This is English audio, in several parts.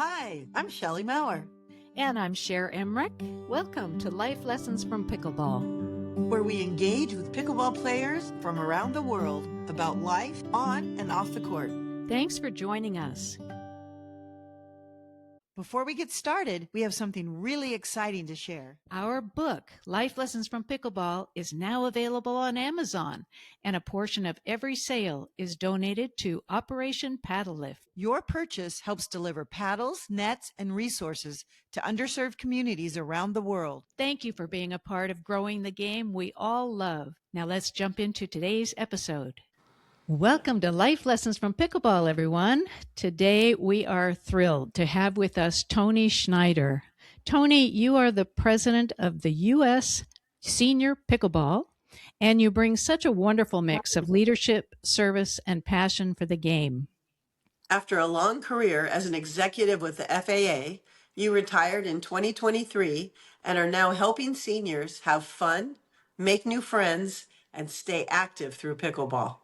Hi, I'm Shelley Maurer, And I'm Cher Emmerich. Welcome to Life Lessons from Pickleball, where we engage with pickleball players from around the world about life on and off the court. Thanks for joining us. Before we get started, we have something really exciting to share. Our book, Life Lessons from Pickleball, is now available on Amazon, and a portion of every sale is donated to Operation Paddle Lift. Your purchase helps deliver paddles, nets, and resources to underserved communities around the world. Thank you for being a part of growing the game we all love. Now let's jump into today's episode. Welcome to Life Lessons from Pickleball, everyone. Today we are thrilled to have with us Tony Schneider. Tony, you are the president of the U.S. Senior Pickleball, and you bring such a wonderful mix of leadership, service, and passion for the game. After a long career as an executive with the FAA, you retired in 2023 and are now helping seniors have fun, make new friends, and stay active through pickleball.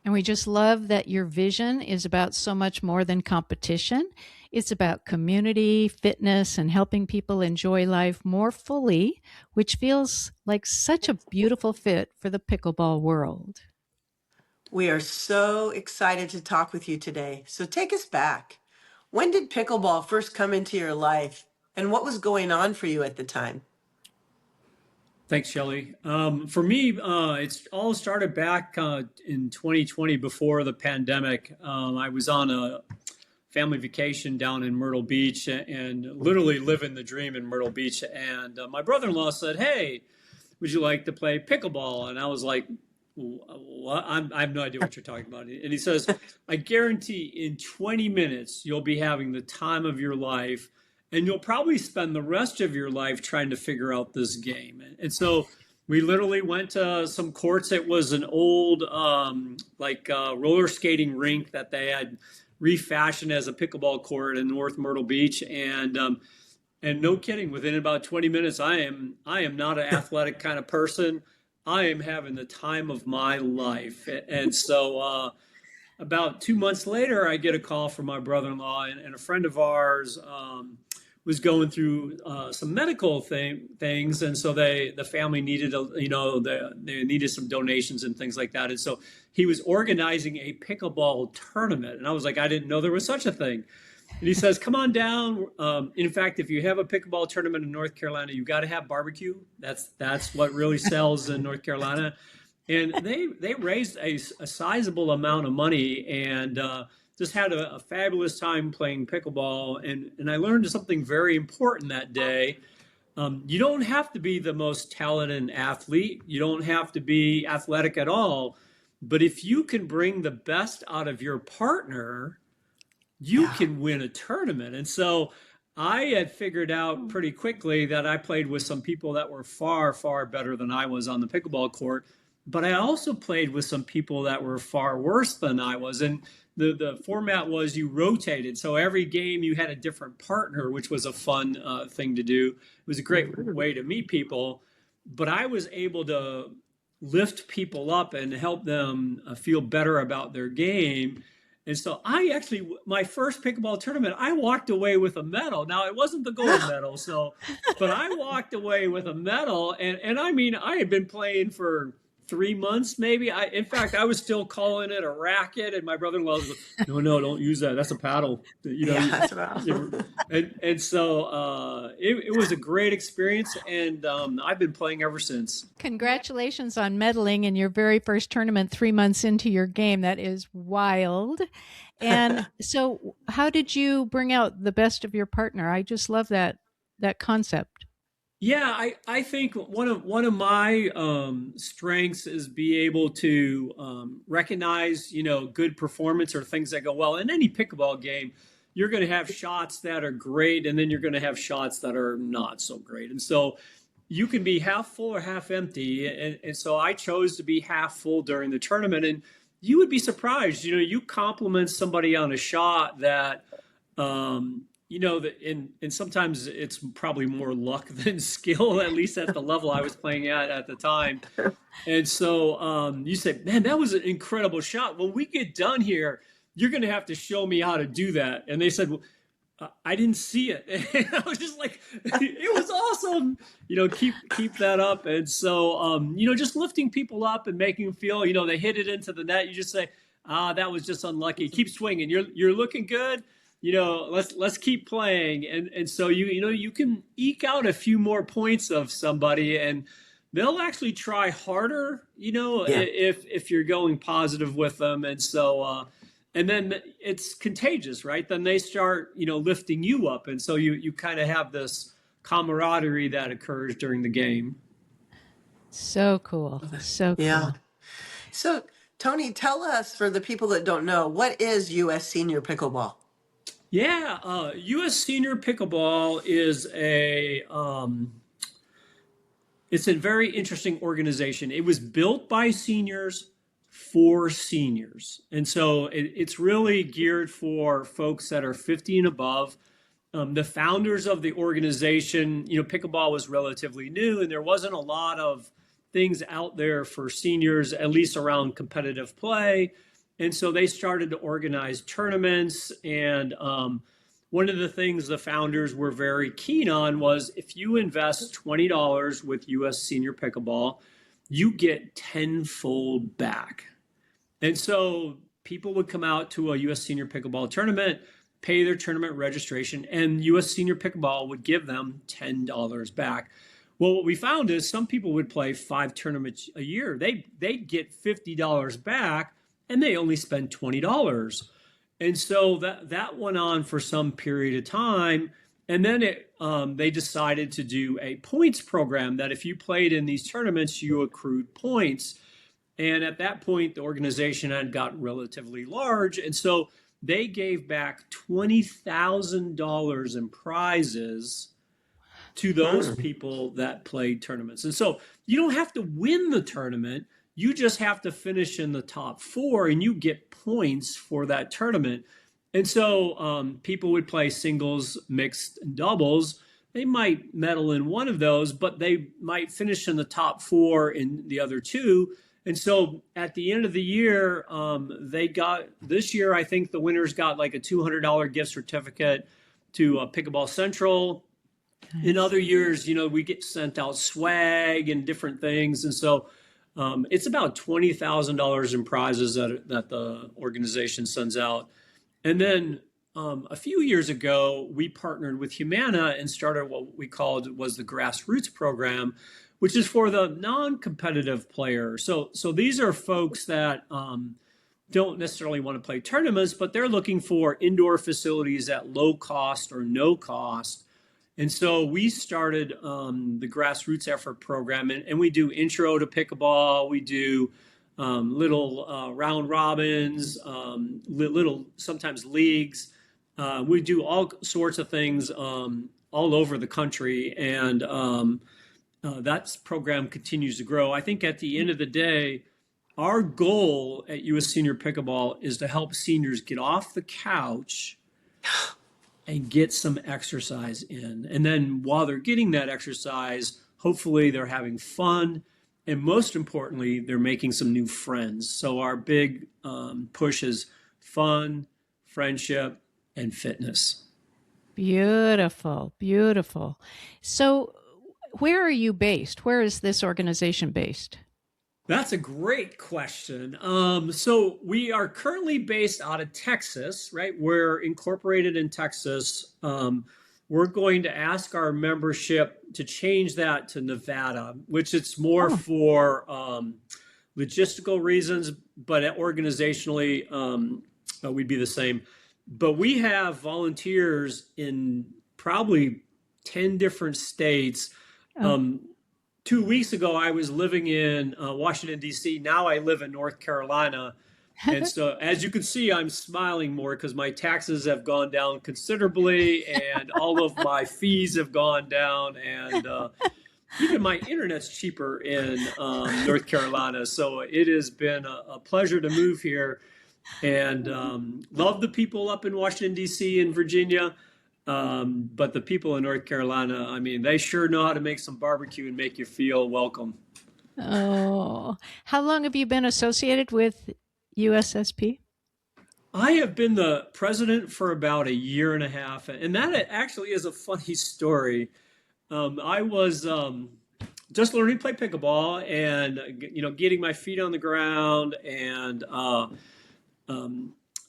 And we just love that your vision is about so much more than competition. It's about community, fitness, and helping people enjoy life more fully, which feels like such a beautiful fit for the pickleball world. We are so excited to talk with you today. So take us back. When did pickleball first come into your life, and what was going on for you at the time? Thanks, Shelley. For me, it's all started back in 2020 before the pandemic. I was on a family vacation down in Myrtle Beach and literally living the dream in Myrtle Beach. And my brother-in-law said, "Hey, would you like to play pickleball?" And I was like, "What? I have no idea what you're talking about." And he says, "I guarantee in 20 minutes, you'll be having the time of your life. And you'll probably spend the rest of your life trying to figure out this game." And so we literally went to some courts. It was an old roller skating rink that they had refashioned as a pickleball court in North Myrtle Beach. And no kidding, within about 20 minutes, I am not an athletic kind of person. I am having the time of my life. And so about 2 months later, I get a call from my brother-in-law and a friend of ours was going through some medical things, and so the family needed they needed some donations and things like that, and so he was organizing a pickleball tournament, and I was like, I didn't know there was such a thing. And he says, "Come on down. In fact, if you have a pickleball tournament in North Carolina, you got to have barbecue. That's what really sells in North Carolina." And they raised a sizable amount of money and just had a fabulous time playing pickleball. And I learned something very important that day. You don't have to be the most talented athlete. You don't have to be athletic at all. But if you can bring the best out of your partner, you can win a tournament. And so I had figured out pretty quickly that I played with some people that were far, far better than I was on the pickleball court. But I also played with some people that were far worse than I was. And the format was you rotated. So every game you had a different partner, which was a fun thing to do. It was a great way to meet people. But I was able to lift people up and help them feel better about their game. And so my first pickleball tournament, I walked away with a medal. Now, it wasn't the gold medal, but I walked away with a medal. And I mean, I had been playing for 3 months, maybe. In fact, I was still calling it a racket, and my brother-in-law was like, no, don't use that. That's a paddle. That's right. And so it was a great experience, and I've been playing ever since. Congratulations on medaling in your very first tournament 3 months into your game. That is wild. And so how did you bring out the best of your partner? I just love that concept. Yeah, I think one of my strengths is be able to recognize, good performance or things that go well. In any pickleball game, you're going to have shots that are great, and then you're going to have shots that are not so great. And so you can be half full or half empty. And so I chose to be half full during the tournament. And you would be surprised, you compliment somebody on a shot that and sometimes it's probably more luck than skill, at least at the level I was playing at the time. And so you say, "Man, that was an incredible shot. When we get done here, you're going to have to show me how to do that." And they said, "Well, I didn't see it. And I was just like, it was awesome. Keep that up. And so, just lifting people up and making them feel, they hit it into the net. You just say, that was just unlucky. Keep swinging. You're looking good. Let's keep playing. And so you can eke out a few more points of somebody, and they'll actually try harder, if you're going positive with them. And so, and then it's contagious, right? Then they start, lifting you up. And so you kind of have this camaraderie that occurs during the game. So cool. So cool. Yeah. So, Tony, tell us, for the people that don't know, what is U.S. Senior Pickleball? Yeah, U.S. Senior Pickleball is it's a very interesting organization. It was built by seniors for seniors. And so it's really geared for folks that are 50 and above. The founders of the organization, pickleball was relatively new, and there wasn't a lot of things out there for seniors, at least around competitive play. And so they started to organize tournaments. And one of the things the founders were very keen on was, if you invest $20 with U.S. Senior Pickleball, you get tenfold back. And so people would come out to a U.S. Senior Pickleball tournament, pay their tournament registration, and U.S. Senior Pickleball would give them $10 back. Well, what we found is some people would play 5 tournaments a year. They'd get $50 back, and they only spend $20. And so that went on for some period of time. And then they decided to do a points program that if you played in these tournaments, you accrued points. And at that point, the organization had gotten relatively large. And so they gave back $20,000 in prizes to those people that played tournaments. And so you don't have to win the tournament. You just have to finish in the top 4, and you get points for that tournament. And so people would play singles, mixed, and doubles. They might medal in one of those, but they might finish in the top 4 in the other 2. And so at the end of the year, this year, I think the winners got like a $200 gift certificate to Pickleball Central. Nice. In other years, we get sent out swag and different things. And so it's about $20,000 in prizes that the organization sends out. And then a few years ago, we partnered with Humana and started what we called was the grassroots program, which is for the non-competitive player. So these are folks that don't necessarily want to play tournaments, but they're looking for indoor facilities at low cost or no cost. And so we started the Grassroots Effort program, and we do intro to pickleball. We do little round robins, little sometimes leagues. We do all sorts of things all over the country, and that program continues to grow. I think at the end of the day, our goal at U.S. Senior Pickleball is to help seniors get off the couch and get some exercise in. And then while they're getting that exercise, hopefully they're having fun. And most importantly, they're making some new friends. So our big push is fun, friendship, and fitness. Beautiful, beautiful. So where are you based? Where is this organization based? That's a great question. So we are currently based out of Texas, right? We're incorporated in Texas. We're going to ask our membership to change that to Nevada, which it's more for logistical reasons, but organizationally, we'd be the same. But we have volunteers in probably 10 different states. 2 weeks ago, I was living in Washington, D.C. Now I live in North Carolina. And so, as you can see, I'm smiling more because my taxes have gone down considerably and all of my fees have gone down. And even my internet's cheaper in North Carolina. So it has been a pleasure to move here, and love the people up in Washington, D.C. and Virginia. But the people in North Carolina, I mean, they sure know how to make some barbecue and make you feel welcome. Oh, how long have you been associated with USSP? I have been the president for about a year and a half, and that actually is a funny story. I was just learning to play pickleball, and getting my feet on the ground, and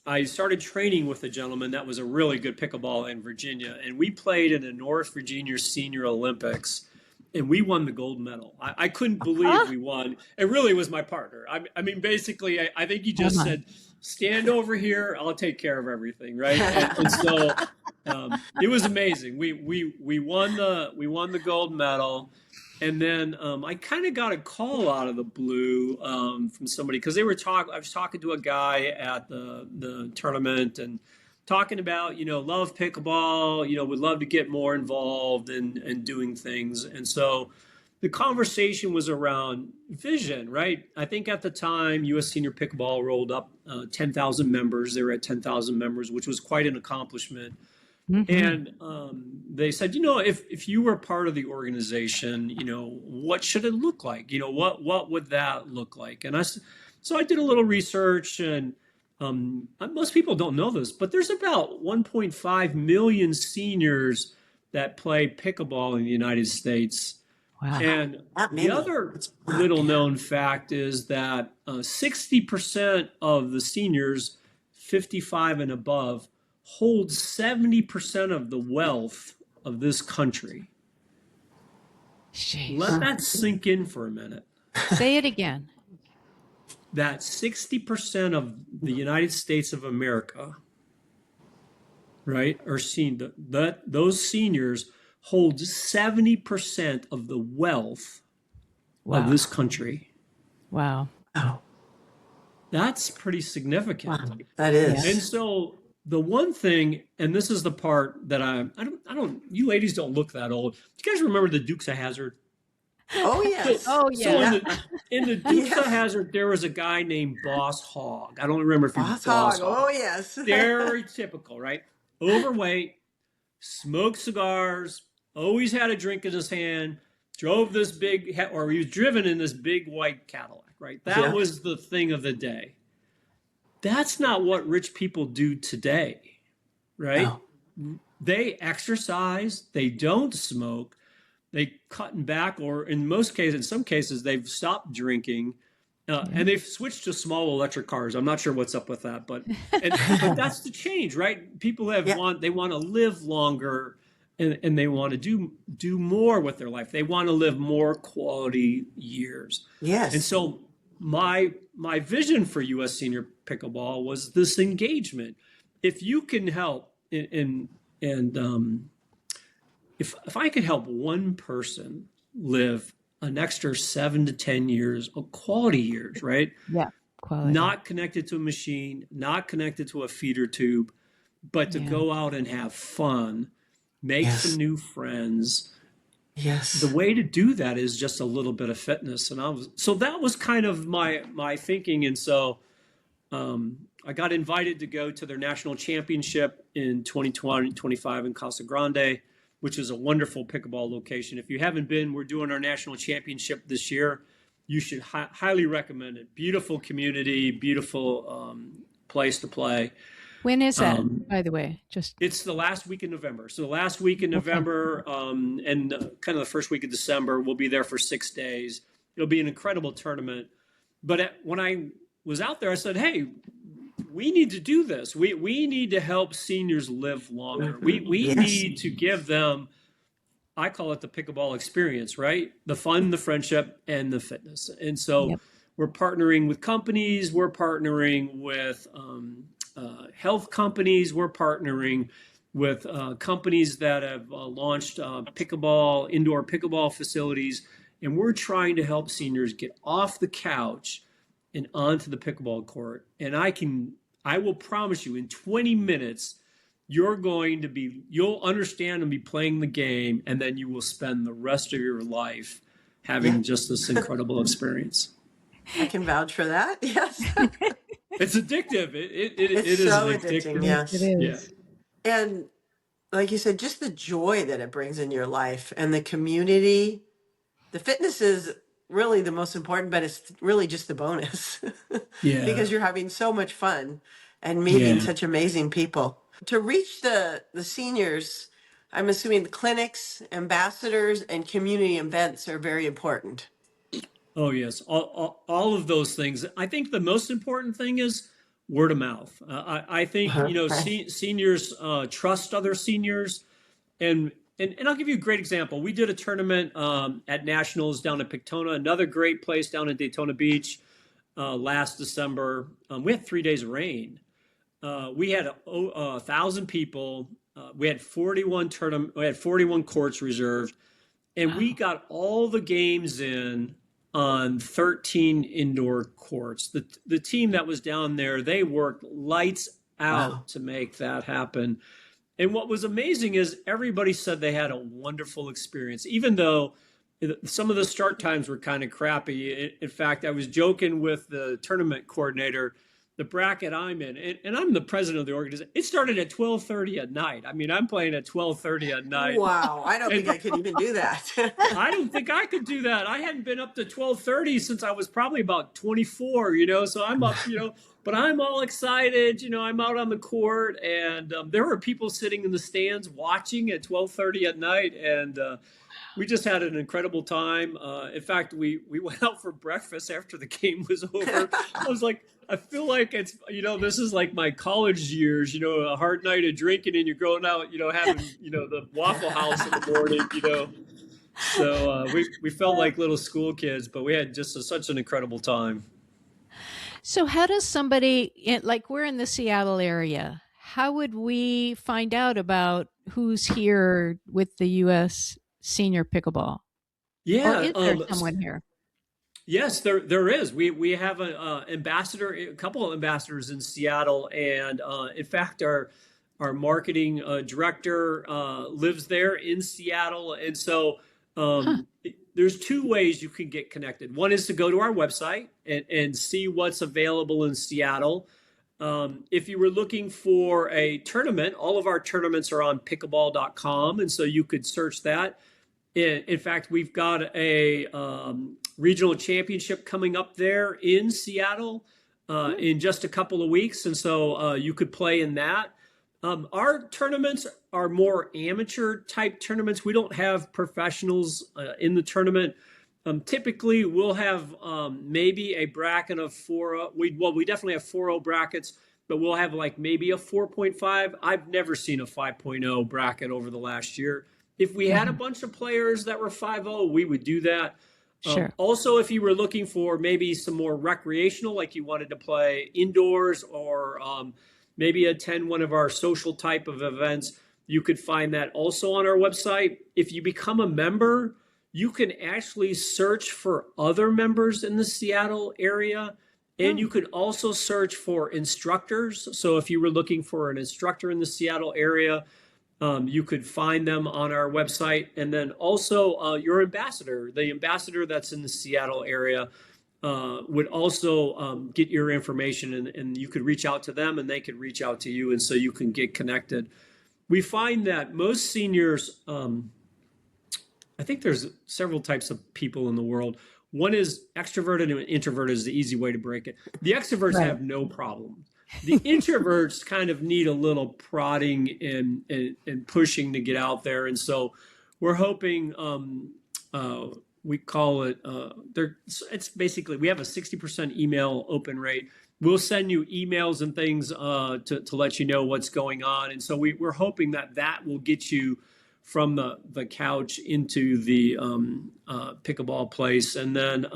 I started training with a gentleman that was a really good pickleball in Virginia, and we played in the North Virginia Senior Olympics, and we won the gold medal. I couldn't believe we won. It really was my partner. I mean, basically, I think he just said, "Stand over here. I'll take care of everything." Right, and so it was amazing. We won the gold medal. And then I kind of got a call out of the blue from somebody, because I was talking to a guy at the tournament and talking about, love pickleball, would love to get more involved in doing things. And so the conversation was around vision, right? I think at the time, U.S. Senior Pickleball rolled up 10,000 members. They were at 10,000 members, which was quite an accomplishment. And they said, if you were part of the organization, what should it look like? What would that look like? And so I did a little research, and most people don't know this, but there's about 1.5 million seniors that play pickleball in the United States. Wow. And the other little known fact is that 60% of the seniors 55 and above hold 70% of the wealth of this country. Jeez. Let that sink in for a minute. Say it again. That 60% of the United States of America, right, are seen that those seniors hold 70% of the wealth of this country. Wow. Oh, That's pretty significant. wow. That is. And so the one thing, and this is the part that I don't, you ladies don't look that old. Do you guys remember the Dukes of Hazzard? Oh, yes. Oh, yeah. So in the Dukes of Hazzard, there was a guy named Boss Hogg. I don't remember if he was Boss Boss Hogg. Hogg. Oh, yes. Very typical, right? Overweight, smoked cigars, always had a drink in his hand, drove this big, or he was driven in this big white Cadillac, right? That was the thing of the day. That's not what rich people do today, right? No. They exercise, they don't smoke, they cutting back, or in some cases, they've stopped drinking, and they've switched to small electric cars. I'm not sure what's up with that, but that's the change, right? People want to live longer, and they want to do more with their life. They want to live more quality years. Yes. And so my vision for U.S. Senior Pickleball was this engagement. If you can help, if I could help one person live an extra 7 to 10 years of quality years, right? Yeah, quality. Not connected to a machine, not connected to a feeder tube, but to go out and have fun, make some new friends. Yes. The way to do that is just a little bit of fitness. And so that was kind of my thinking. And so I got invited to go to their national championship in 2025 in Casa Grande, which is a wonderful pickleball location. If you haven't been, we're doing our national championship this year. You should highly recommend it. Beautiful community, beautiful place to play. When is that, by the way? It's the last week in November. So the last week in November and kind of the first week of December, we'll be there for 6 days. It'll be an incredible tournament. But when I was out there, I said, hey, we need to do this. We need to help seniors live longer. We need to give them, I call it the pickleball experience, right? The fun, the friendship, and the fitness. And so we're partnering with companies. We're partnering with health companies. We're partnering with companies that have launched indoor pickleball facilities. And we're trying to help seniors get off the couch and onto the pickleball court. And I will promise you in 20 minutes, you'll understand and be playing the game, and then you will spend the rest of your life having just this incredible experience. I can vouch for that. Yes. It's addictive. It is so addicting. Yes. It is. Yeah. And like you said, just the joy that it brings in your life and the community. The fitness is really the most important, but it's really just the bonus. Because you're having so much fun. and meeting Yeah. such amazing people. To reach the seniors, I'm assuming the clinics, ambassadors, and community events are very important. Oh, yes. All of those things. I think the most important thing is word of mouth. I think, Right. seniors trust other seniors. And I'll give you a great example. We did a tournament at Nationals down in Pictona, another great place down in Daytona Beach last December. We had 3 days of rain. We had 1,000 people. We had 41 tournament. We had 41 courts reserved, and we got all the games in on 13 indoor courts. The team that was down there, they worked lights Wow. out to make that happen. And what was amazing is everybody said they had a wonderful experience, even though some of the start times were kind of crappy. In fact, I was joking with the tournament coordinator, the bracket I'm in, and I'm the president of the organization. It started at 12:30 at night. I mean, I'm playing at 12:30 at night. Wow. I don't think And I could even do that. I don't think I could do that. I hadn't been up to 12:30 since I was probably about 24, so I'm up, but I'm all excited. I'm out on the court, and there were people sitting in the stands watching at 12:30 at night, and we just had an incredible time. In fact, we went out for breakfast after the game was over. I was like, I feel like it's, this is like my college years, a hard night of drinking and you're going out, having, the Waffle House in the morning. So we felt like little school kids, but we had just such an incredible time. So how does somebody, like we're in the Seattle area, how would we find out about who's here with the U.S. Senior Pickleball? Yeah. Or is there someone here? Yes, there is. We have a couple of ambassadors in Seattle, and in fact, our marketing director lives there in Seattle, and so there's two ways you can get connected. One is to go to our website and see what's available in Seattle. If you were looking for a tournament, all of our tournaments are on pickleball.com, and so you could search that. In fact, we've got a regional championship coming up there in Seattle in just a couple of weeks. And so you could play in that. Our tournaments are more amateur type tournaments. We don't have professionals in the tournament. Typically, we'll have maybe a bracket of 4. We definitely have 4-0 brackets, but we'll have like maybe a 4.5. I've never seen a 5.0 bracket over the last year. If we had a bunch of players that were 5-0, we would do that. Sure. Also, if you were looking for maybe some more recreational, like you wanted to play indoors or maybe attend one of our social type of events, you could find that also on our website. If you become a member, you can actually search for other members in the Seattle area. And you could also search for instructors. So if you were looking for an instructor in the Seattle area, you could find them on our website. And then also your ambassador, the ambassador that's in the Seattle area, would also get your information, and you could reach out to them and they could reach out to you. And so you can get connected. We find that most seniors, I think there's several types of people in the world. One is extroverted and introverted is the easy way to break it. The extroverts have no problem. The introverts kind of need a little prodding and pushing to get out there. And so we're hoping, we call it, it's basically, we have a 60% email open rate. We'll send you emails and things to let you know what's going on. And so we're hoping that will get you from the couch into the pickleball place. And then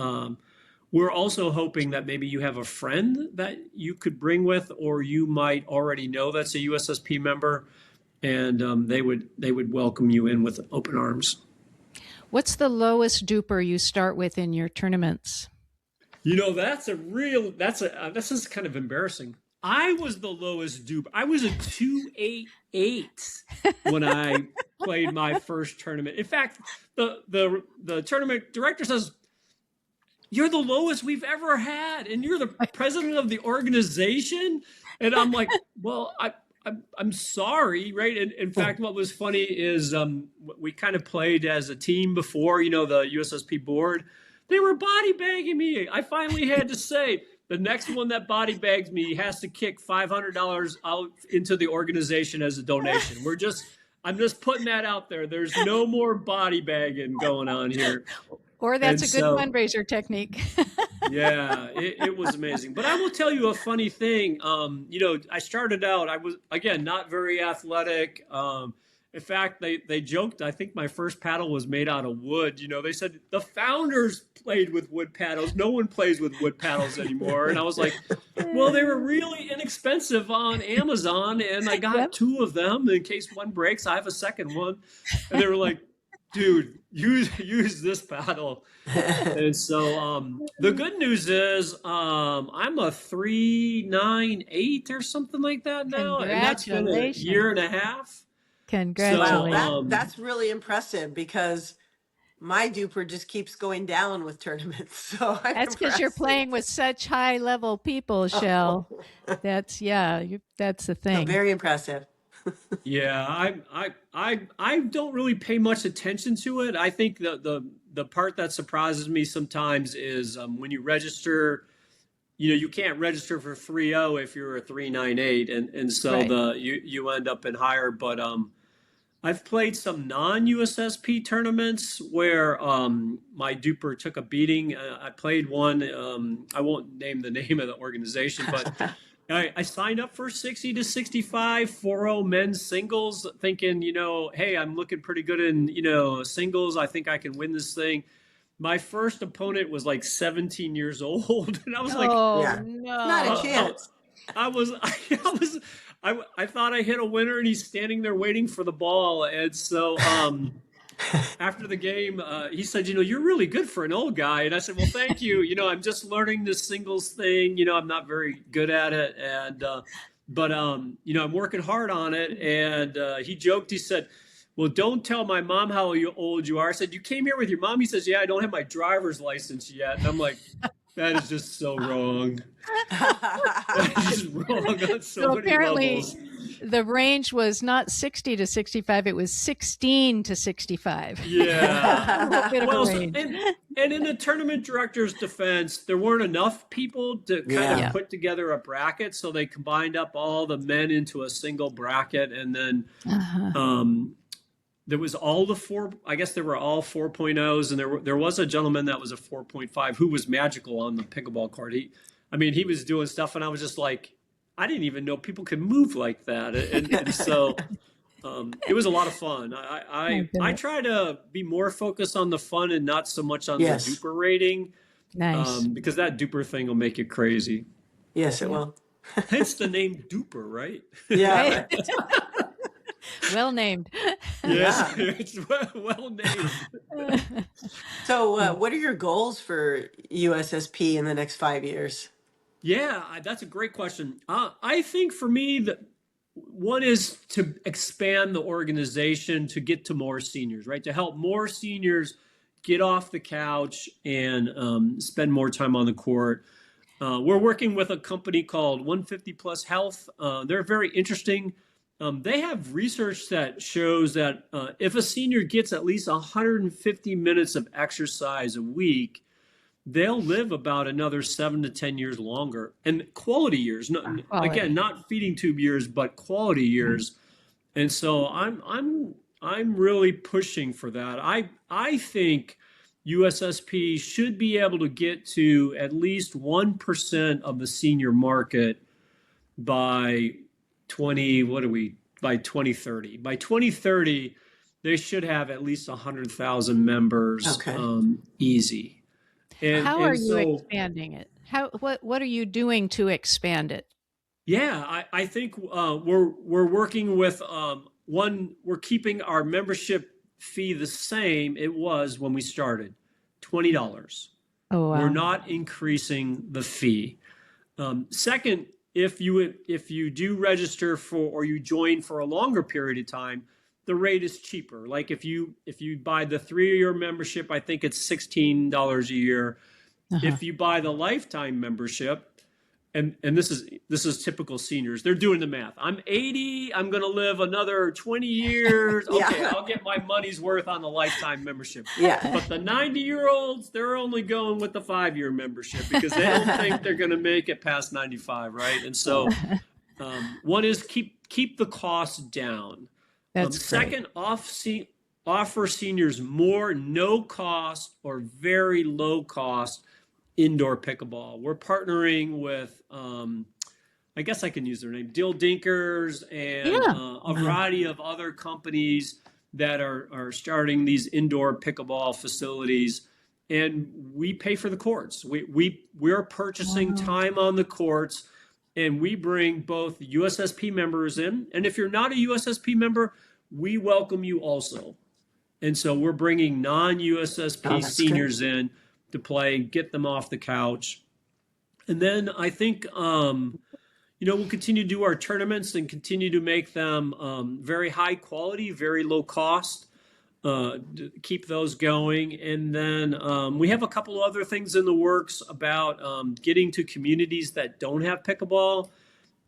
we're also hoping that maybe you have a friend that you could bring with, or you might already know that's a USSP member, and they would welcome you in with open arms. What's the lowest DUPR you start with in your tournaments? This is kind of embarrassing. I was the lowest DUPR. I was a 288 when I played my first tournament. In fact, the tournament director says, "You're the lowest we've ever had, and you're the president of the organization." And I'm like, "Well, I'm sorry, right?" And in fact, what was funny is we kind of played as a team before, the USSP board. They were body bagging me. I finally had to say, the next one that body bags me has to kick $500 out into the organization as a donation. I'm just putting that out there. There's no more body bagging going on here. Or that's a good fundraiser technique. Yeah, it was amazing. But I will tell you a funny thing. I started out, I was, again, not very athletic. In fact, they joked, I think my first paddle was made out of wood. They said the founders played with wood paddles. No one plays with wood paddles anymore. And I was like, well, they were really inexpensive on Amazon. And I got 2 of them. In case one breaks, I have a second one. And they were like, dude, use this paddle. And so the good news is I'm a 398 or something like that now. And that's been a year and a half. Congratulations. Wow, that's really impressive because my DUPR just keeps going down with tournaments. So that's because you're playing with such high level people, Shell. That's the thing. So very impressive. Yeah, I don't really pay much attention to it. I think the part that surprises me sometimes is when you register, you can't register for 3.0 if you're a 398, and so right. you end up in higher. But I've played some non-USSP tournaments where my DUPR took a beating. I played one. I won't name the name of the organization, but I signed up for 60 to 65 4.0 men's singles, thinking, hey, I'm looking pretty good in singles. I think I can win this thing. My first opponent was like 17 years old, and I was like, no, not a chance. I thought I hit a winner, and he's standing there waiting for the ball. And so after the game, he said, you're really good for an old guy. And I said, well, thank you. I'm just learning this singles thing. I'm not very good at it. And, but I'm working hard on it. And he joked, he said, well, don't tell my mom how old you are. I said, you came here with your mom? He says, yeah, I don't have my driver's license yet. And I'm like, that is just so wrong. That is wrong on so many levels. The range was not 60 to 65, it was 16 to 65. Yeah. Well, and in the tournament director's defense, there weren't enough people to kind of put together a bracket, so they combined up all the men into a single bracket, and then there was all the 4, I guess there were all 4.0s, and there was a gentleman that was a 4.5 who was magical on the pickleball court. He was doing stuff, and I was just like, I didn't even know people could move like that. And so it was a lot of fun. I try to be more focused on the fun and not so much on the DUPR rating. Nice. Because that DUPR thing will make you crazy. Yes, it will. Hence the name DUPR, right? Yeah. Well named. Yes, it's well named. So what are your goals for USSP in the next 5 years? Yeah, that's a great question. I think for me, one is to expand the organization to get to more seniors, right? To help more seniors get off the couch and spend more time on the court. We're working with a company called 150 Plus Health. They're very interesting. They have research that shows that if a senior gets at least 150 minutes of exercise a week, they'll live about another 7 to 10 years longer, and quality years. Again, not feeding tube years, but quality years. And so I'm really pushing for that. I think USSP should be able to get to at least 1% of the senior market by 2030. By 2030, they should have at least 100,000 members. Easy. How are you expanding it? What are you doing to expand it? Yeah, I think we're working with we're keeping our membership fee the same it was when we started, $20. Oh, wow. We're not increasing the fee. Second, if you do register for or you join for a longer period of time, the rate is cheaper. Like if you buy the 3-year membership, I think it's $16 a year. If you buy the lifetime membership, and this is typical seniors. They're doing the math. I'm 80. I'm going to live another 20 years. Okay, Yeah. I'll get my money's worth on the lifetime membership. Yeah. But the 90-year-olds, they're only going with the 5-year membership because they don't think they're going to make it past 95, right? And so, one is keep the costs down. That's Second, offer seniors more no cost or very low cost indoor pickleball. We're partnering with, I guess I can use their name, Dill Dinkers and a variety of other companies that are starting these indoor pickleball facilities. And we pay for the courts. We're purchasing time on the courts, and we bring both USSP members in. And if you're not a USSP member, we welcome you also. And so we're bringing non-USSP seniors in to play and get them off the couch. And then I think, we'll continue to do our tournaments and continue to make them very high quality, very low cost, keep those going. And then we have a couple other things in the works about getting to communities that don't have pickleball.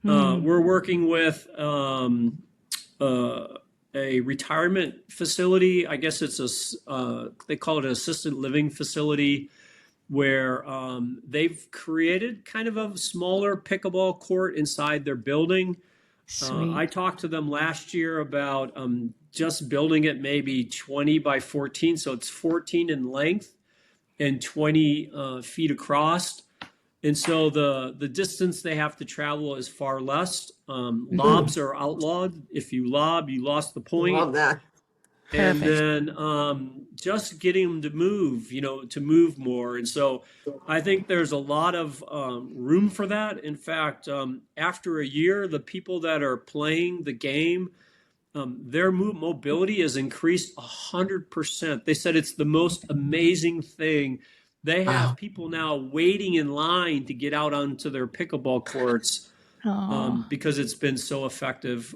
We're working with a retirement facility. I guess it's they call it an assisted living facility, where they've created kind of a smaller pickleball court inside their building. I talked to them last year about just building it maybe 20 by 14. So it's 14 in length and 20 feet across. And so the distance they have to travel is far less. Lobs are outlawed. If you lob, you lost the point. Love that. And then just getting them to move more. And so I think there's a lot of room for that. In fact, after a year, the people that are playing the game, their mobility has increased 100%. They said it's the most amazing thing. They have people now waiting in line to get out onto their pickleball courts because it's been so effective.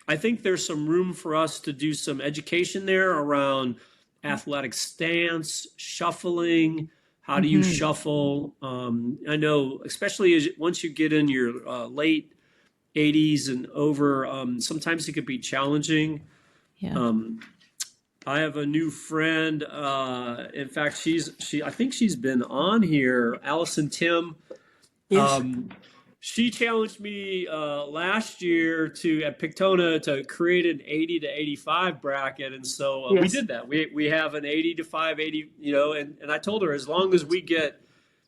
I think there's some room for us to do some education there around athletic stance, shuffling. How do you shuffle? I know, especially once you get in your late 80s and over, sometimes it could be challenging. Yeah. I have a new friend. In fact, I think she's been on here, Allison Tim. Yes. She challenged me last year at Pictona to create an 80 to 85 bracket. And so we did that. We have an 80 to 580, and I told her, as long as we get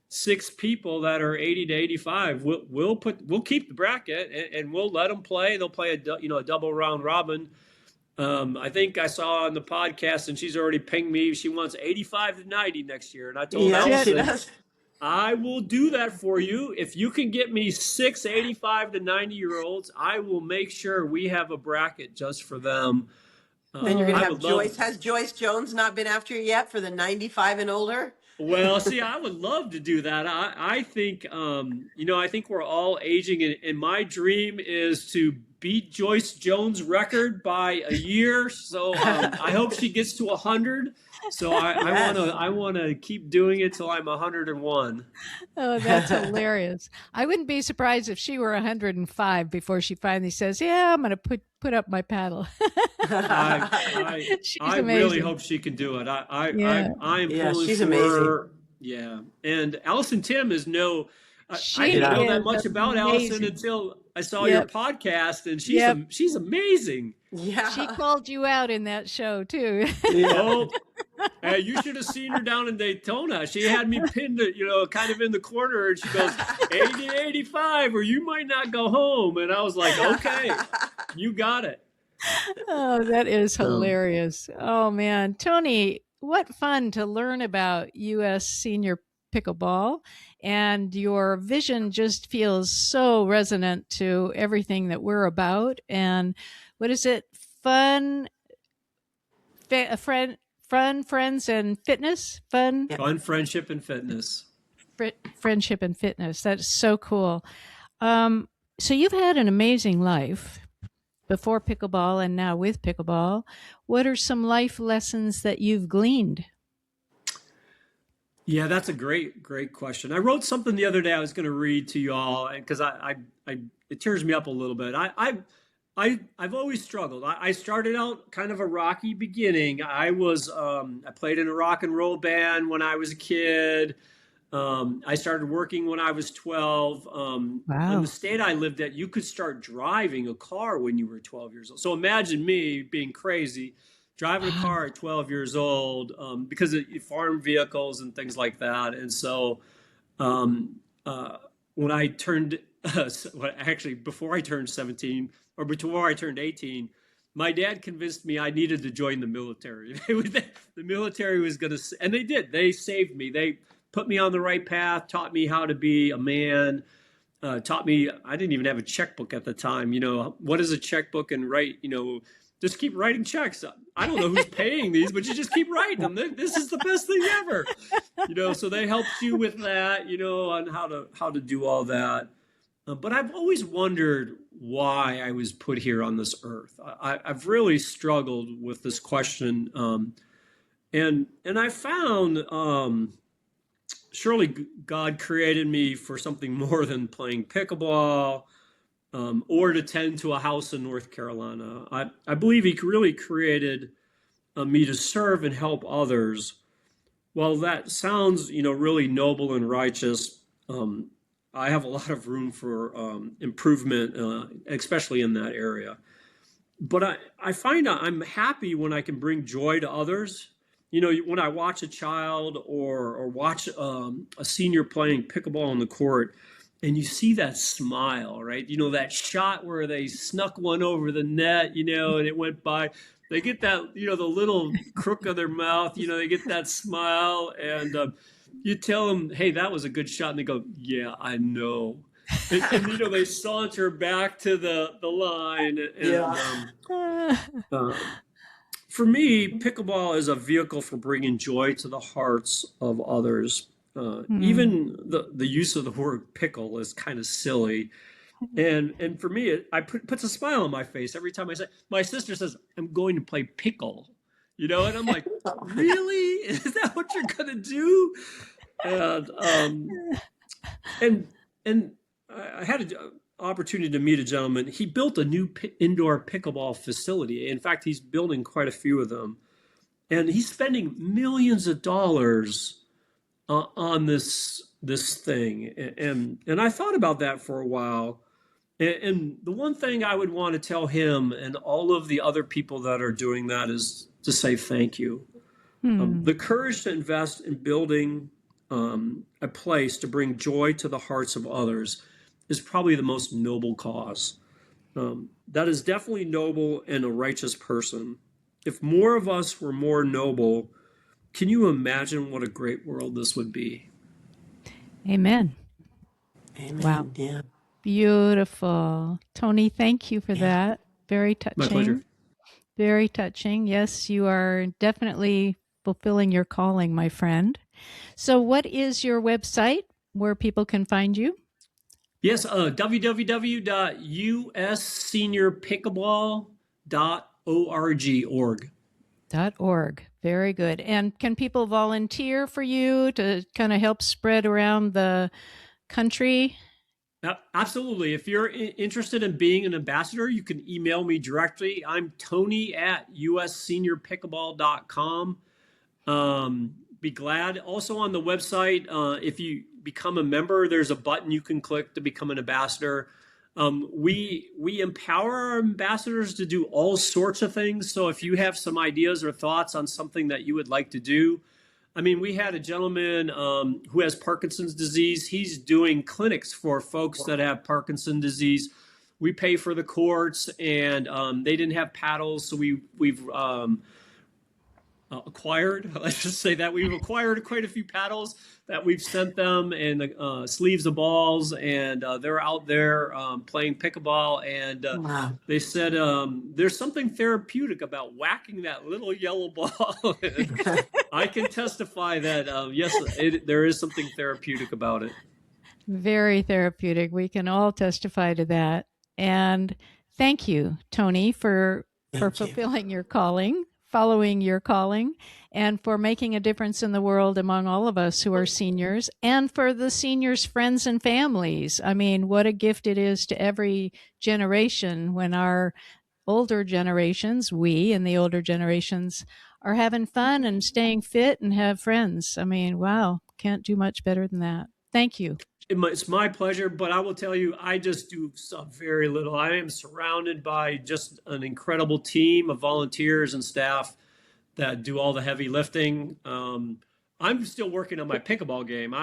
6 people that are 80 to 85, we'll keep the bracket and we'll let them play. They'll play a double round robin. I think I saw on the podcast, and she's already pinged me. She wants 85 to 90 next year. And I told Allison, I will do that for you. If you can get me 6 85 to 90-year-olds, I will make sure we have a bracket just for them. Then you're going to have Joyce. Has Joyce Jones not been after you yet for the 95 and older? Well, see, I would love to do that. I think, I think we're all aging, and my dream is to beat Joyce Jones' record by a year. So I hope she gets to 100. So I want to keep doing it till I'm 101. Oh, that's hilarious. I wouldn't be surprised if she were 105 before she finally says, yeah, I'm going to put up my paddle. I really hope she can do it. I'm pulling she's for amazing. her. Yeah. And Allison Tim is I didn't know that much about Allison until I saw your podcast, and she's amazing. Yeah. She called you out in that show too. Oh, hey, you should have seen her down in Daytona. She had me pinned, kind of in the corner, and she goes, 80, 85, or you might not go home. And I was like, okay, you got it. Oh, that is hilarious. Oh, man. Tony, what fun to learn about U.S. senior pickleball. And your vision just feels so resonant to everything that we're about. And what is it? Fun, friends, and fitness? Fun, friendship, and fitness. Friendship and fitness. That's so cool. So you've had an amazing life before pickleball and now with pickleball. What are some life lessons that you've gleaned? Yeah, that's a great question. I wrote something the other day I was going to read to you all because it tears me up a little bit. I've always struggled. I started out kind of a rocky beginning. I played in a rock and roll band when I was a kid. I started working when I was 12. In Wow. the state I lived at, you could start driving a car when you were 12 years old. So imagine me being crazy, driving a car at 12 years old because of farm vehicles and things like that. And so um, when I turned, actually before I turned 17 or before I turned 18, my dad convinced me I needed to join the military. The military was going to, and they did. They saved me. They put me on the right path, taught me how to be a man, taught me, I didn't even have a checkbook at the time. What is a checkbook and write, just keep writing checks. I don't know who's paying these, but you just keep writing them. This is the best thing ever. So they helped you with that, on how to do all that. But I've always wondered why I was put here on this earth. I've really struggled with this question. And I found, surely God created me for something more than playing pickleball or to tend to a house in North Carolina. I believe he really created me to serve and help others. Well, that sounds, really noble and righteous. I have a lot of room for improvement, especially in that area. But I find I'm happy when I can bring joy to others. When I watch a child or watch a senior playing pickleball on the court, and you see that smile, right? That shot where they snuck one over the net, and it went by. They get that, the little crook of their mouth, they get that smile, and you tell them, hey, that was a good shot. And they go, yeah, I know. And they saunter back to the line. And, for me, pickleball is a vehicle for bringing joy to the hearts of others. Even the use of the word pickle is kind of silly. And for me, it puts a smile on my face every time I say, my sister says, I'm going to play pickle, and I'm like, really? Is that what you're going to do? And I had an opportunity to meet a gentleman. He built a new indoor pickleball facility. In fact, he's building quite a few of them. And he's spending millions of dollars on this thing. And I thought about that for a while. And the one thing I would want to tell him and all of the other people that are doing that is to say thank you. The courage to invest in building a place to bring joy to the hearts of others is probably the most noble cause. That is definitely noble and a righteous person. If more of us were more noble, can you imagine what a great world this would be? Amen. Amen. Wow. Yeah. Beautiful. Tony, thank you for that. Very touching. My pleasure. Very touching. Yes, you are definitely fulfilling your calling, my friend. So what is your website where people can find you? Yes, www.usseniorpickleball.org. .org. Very good. And can people volunteer for you to kind of help spread around the country? Absolutely. If you're interested in being an ambassador, you can email me directly. I'm Tony@usseniorpickleball.com. Be glad. Also on the website, if you become a member, there's a button you can click to become an ambassador. We empower our ambassadors to do all sorts of things. So if you have some ideas or thoughts on something that you would like to do, we had a gentleman who has Parkinson's disease. He's doing clinics for folks that have Parkinson's disease. We pay for the courts, and they didn't have paddles, so we've acquired. Let's just say that we've acquired quite a few paddles that we've sent them, and sleeves of balls, and they're out there playing pickleball. And Wow. they said there's something therapeutic about whacking that little yellow ball. I can testify that yes, there is something therapeutic about it. Very therapeutic. We can all testify to that. And thank you, Tony, for Thank you. fulfilling your calling, following your calling and for making a difference in the world among all of us who are seniors and for the seniors' friends and families. I mean, what a gift it is to every generation when our older generations, we and the older generations, are having fun and staying fit and have friends. I mean, wow, can't do much better than that. Thank you. It's my pleasure, but I will tell you, I just do very little. I am surrounded by just an incredible team of volunteers and staff that do all the heavy lifting. I'm still working on my pickleball game.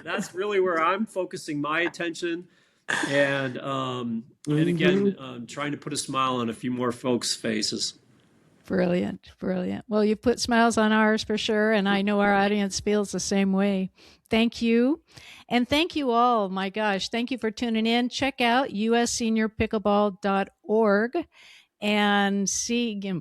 That's really where I'm focusing my attention, and again, trying to put a smile on a few more folks' faces. Brilliant, brilliant. Well, you've put smiles on ours for sure, and I know our audience feels the same way. Thank you. And thank you all. My gosh, thank you for tuning in. Check out usseniorpickleball.org and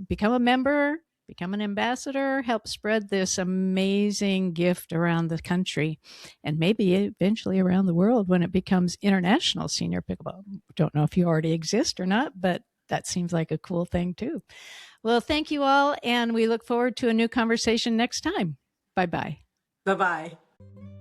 become a member, become an ambassador, help spread this amazing gift around the country and maybe eventually around the world when it becomes international senior pickleball. Don't know if you already exist or not, but that seems like a cool thing too. Well, thank you all, and we look forward to a new conversation next time. Bye-bye. Bye-bye.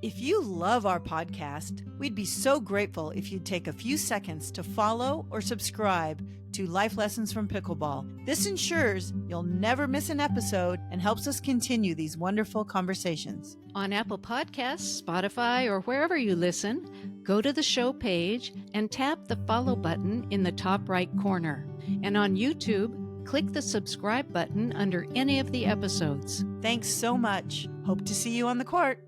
If you love our podcast, we'd be so grateful if you'd take a few seconds to follow or subscribe to Life Lessons from Pickleball. This ensures you'll never miss an episode and helps us continue these wonderful conversations. On Apple Podcasts, Spotify, or wherever you listen, go to the show page and tap the follow button in the top right corner. And on YouTube, click the subscribe button under any of the episodes. Thanks so much. Hope to see you on the court.